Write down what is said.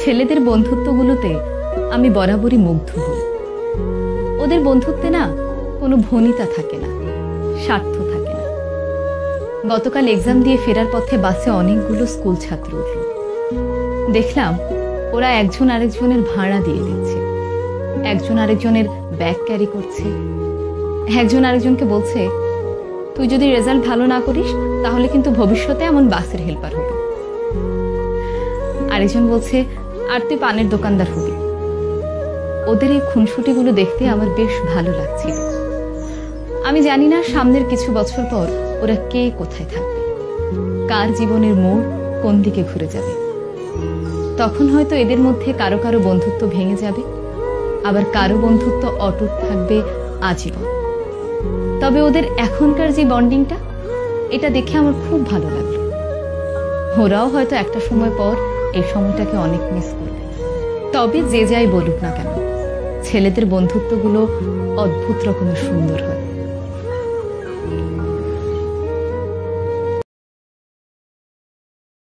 ছেলেদের বন্ধুত্বগুলোতে আমি বরাবরই মুগ্ধ হই। ওদের বন্ধুত্বে না কোনো ভনিতা থাকে না, স্বার্থ থাকে না। গতকাল এক্সাম দিয়ে ফেরার পথে বাসে অনেকগুলো স্কুল ছাত্র উঠল। দেখলাম ওরা একজন আরেকজনের ভাড়া দিয়ে দিচ্ছে, একজন আরেকজনের ব্যাগ ক্যারি করছে, একজন আরেকজনকে বলছে তুই যদি রেজাল্ট ভালো না করিস তাহলে কিন্তু ভবিষ্যতে এমন বাসের হেল্পার হবি। আরেকজন বলছে আর তুই পানের দোকানদার হবি। ওদের এই খুনসুটিগুলো দেখতে আমার বেশ ভালো লাগছিল। আমি জানি না সামনের কিছু বছর পর ওরা কে কোথায় থাকবে, কার জীবনের মোড় কোন দিকে ঘুরে যাবে। তখন হয়তো এদের মধ্যে কারো কারো বন্ধুত্ব ভেঙে যাবে, আবার কারো বন্ধুত্ব অটুট থাকবে আজীবন। তবে ওদের এখনকার যে বন্ডিংটা, এটা দেখে আমার খুব ভালো লাগলো। ওরাও হয়তো একটা সময় পর এই সময়টাকে অনেক মিস করবে। তবে যে যাই বলুক না কেন, ছেলেদের বন্ধুত্বগুলো অদ্ভুত রকমের সুন্দর হয়।